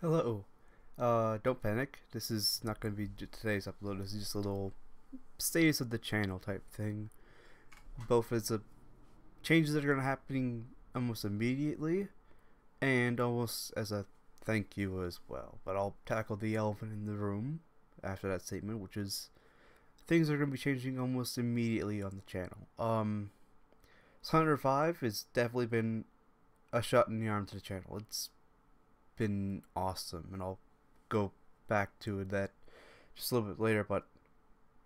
Hello. Don't panic. This is not going to be today's upload. This is just a little status of the channel type thing. Both as the changes that are going to happening almost immediately, and almost as a thank you as well. But I'll tackle the elephant in the room after that statement, which is things are going to be changing almost immediately on the channel. Slender 5 has definitely been a shot in the arm to the channel. It's been awesome, and I'll go back to that just a little bit later. But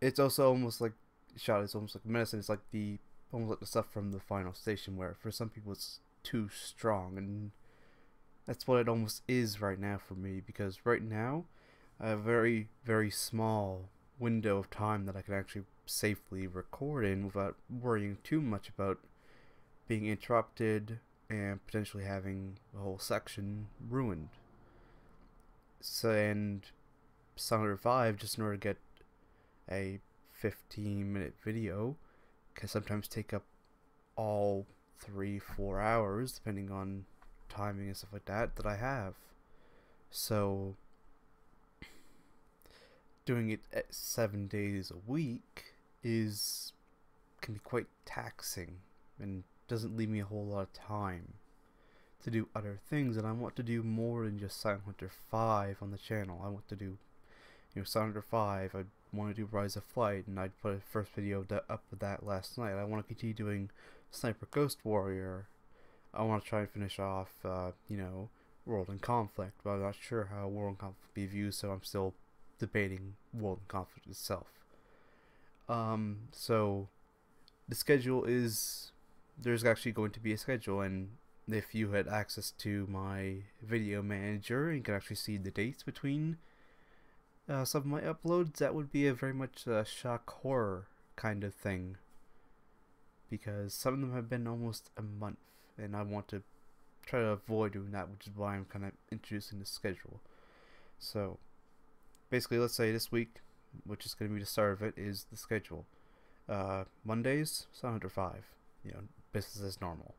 it's also almost like shot. It's almost like medicine. It's like the almost like the stuff from the final station, where for some people it's too strong, and that's what it almost is right now for me. Because right now, I have a very small window of time that I can actually safely record in without worrying too much about being interrupted and potentially having a whole section ruined. So, and Song 5, just in order to get a 15-minute video, can sometimes take up all 3-4 hours, depending on timing and stuff like that I have. So, doing it at 7 days a week can be quite taxing and doesn't leave me a whole lot of time to do other things, and I want to do more than just Silent Hunter 5 on the channel. I want to do, Silent Hunter 5, I want to do Rise of Flight, and I put a first video up with that last night. I want to continue doing Sniper Ghost Warrior. I want to try and finish off, World in Conflict, but I'm not sure how World in Conflict will be viewed, so I'm still debating World in Conflict itself. So the schedule is, there's actually going to be a schedule, and if you had access to my video manager and can actually see the dates between some of my uploads, that would be a very much shock horror kind of thing, because some of them have been almost a month, and I want to try to avoid doing that, which is why I'm kind of introducing the schedule. So basically, let's say this week, which is going to be the start of it, is the schedule. Mondays, Silent Hunter 5, business as normal.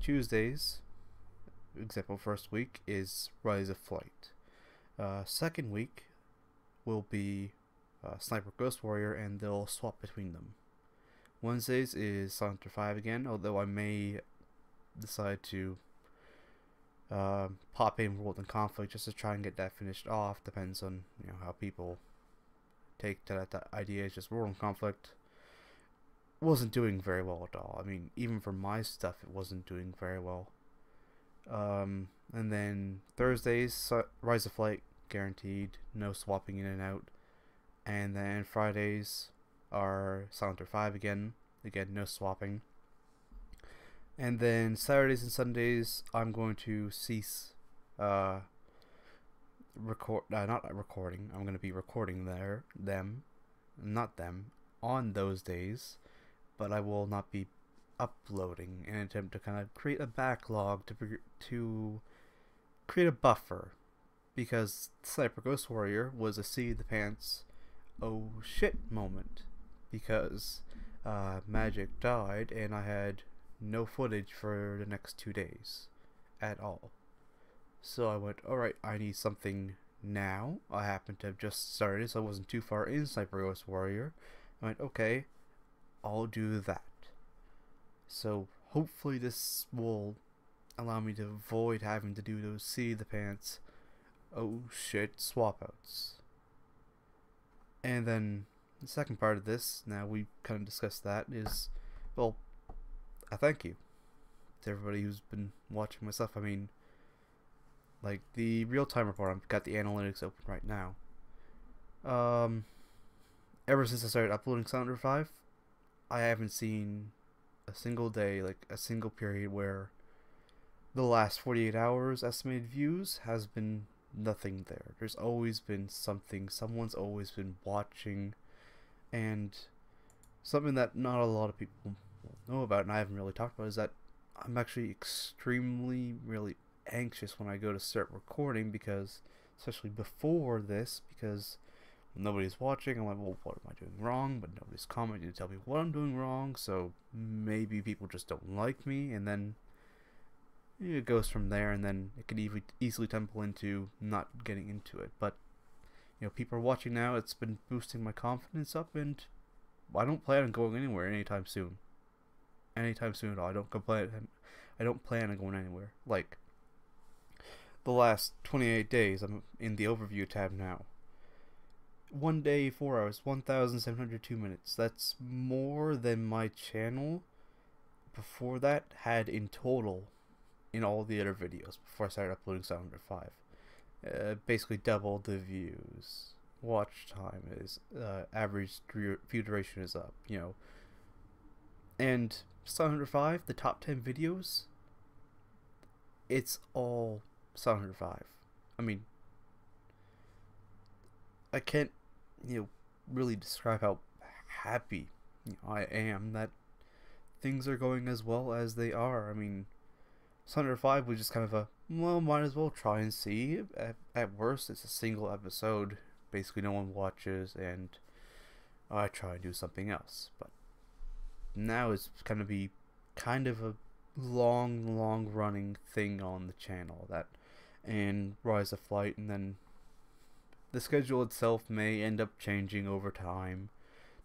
Tuesdays, example first week, is Rise of Flight. Second week will be Sniper Ghost Warrior, and they'll swap between them. Wednesdays is Silent Hunter 5 again, although I may decide to pop in World in Conflict just to try and get that finished off. Depends on how people take to that idea. It's just World in Conflict wasn't doing very well at all. I mean, even for my stuff, it wasn't doing very well. And then Thursdays, Rise of Flight, guaranteed, no swapping in and out. And then Fridays are Silent Hunter 5 again, no swapping. And then Saturdays and Sundays, I'm going to cease not recording. I'm going to be recording not them, on those days, but I will not be uploading in an attempt to kind of create a backlog to create a buffer, because Sniper Ghost Warrior was a seat of the pants oh shit moment, because Magic died and I had no footage for the next 2 days at all. So I went, alright, I need something now. I happened to have just started, so I wasn't too far in Sniper Ghost Warrior. I went, okay, I'll do that. So hopefully this will allow me to avoid having to do those seat of the pants oh shit swap outs. And then the second part of this, now we kind of discussed that, is, well, a thank you to everybody who's been watching my stuff. I mean, like the real-time report, I've got the analytics open right now. Ever since I started uploading Silent Hunter 5, I haven't seen a single day, like a single period, where the last 48 hours estimated views has been nothing there. There's always been something, someone's always been watching, and something that not a lot of people know about, and I haven't really talked about, is that I'm actually extremely, really anxious when I go to start recording, because, especially before this, because nobody's watching, I'm like, well, what am I doing wrong? But nobody's commenting to tell me what I'm doing wrong, so maybe people just don't like me, and then, it goes from there, and then it could easily tumble into not getting into it. But people are watching now. It's been boosting my confidence up, and I don't plan on going anywhere anytime soon. Anytime soon at all. I don't plan on going anywhere. Like the last 28 days, I'm in the overview tab now. 1 day, 4 hours, 1,702 minutes. That's more than my channel before that had in total in all the other videos before I started uploading Silent Hunter 5. Basically double the views. Watch time is average view duration is up, And Silent Hunter 5, the top 10 videos, it's all Silent Hunter 5. I mean, I can't, really describe how happy I am that things are going as well as they are. I mean, Silent Hunter 5 was just kind of might as well try and see. At worst, it's a single episode. Basically, no one watches, and I try and do something else. But now it's going to be kind of a long running thing on the channel, and Rise of Flight, and then the schedule itself may end up changing over time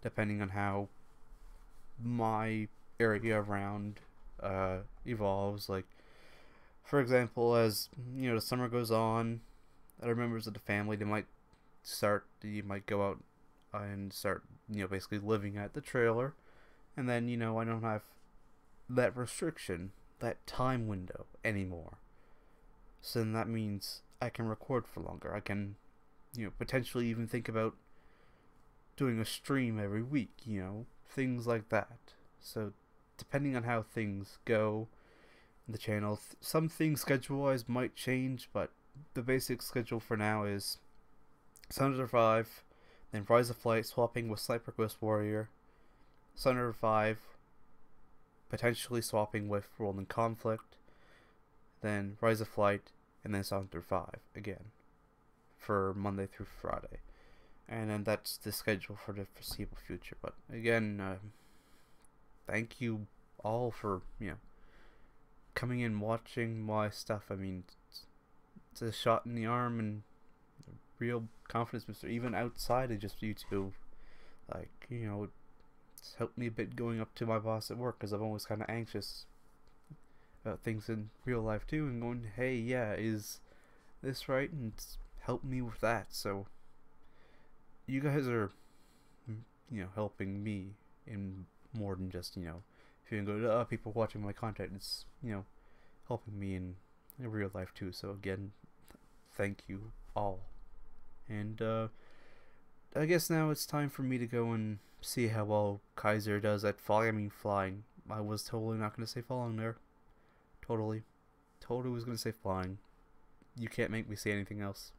depending on how my area around evolves. Like, for example, as the summer goes on, other members of the family, you might go out and start basically living at the trailer, and then I don't have that restriction, that time window anymore. So then that means I can record for longer. I can potentially even think about doing a stream every week, things like that. So depending on how things go in the channel, some things schedule-wise might change, but the basic schedule for now is Silent Hunter 5, then Rise of Flight swapping with Sniper Ghost Warrior, Silent Hunter 5 potentially swapping with Rolling Conflict, then Rise of Flight, and then Silent Hunter 5 again for Monday through Friday. And then that's the schedule for the foreseeable future. But again, thank you all for coming in, watching my stuff. I mean, it's a shot in the arm and a real confidence booster, even outside of just YouTube. Like, it's helped me a bit going up to my boss at work, because I'm always kind of anxious about things in real life too, and going, hey, yeah, is this right? And it's helped me with that. So you guys are helping me in more than just if you can go to people watching my content, it's helping me in real life too. So again, thank you all. And I guess now it's time for me to go and see how well Kaiser does at flying. I was totally not going to say falling there. Totally was going to say flying. You can't make me say anything else.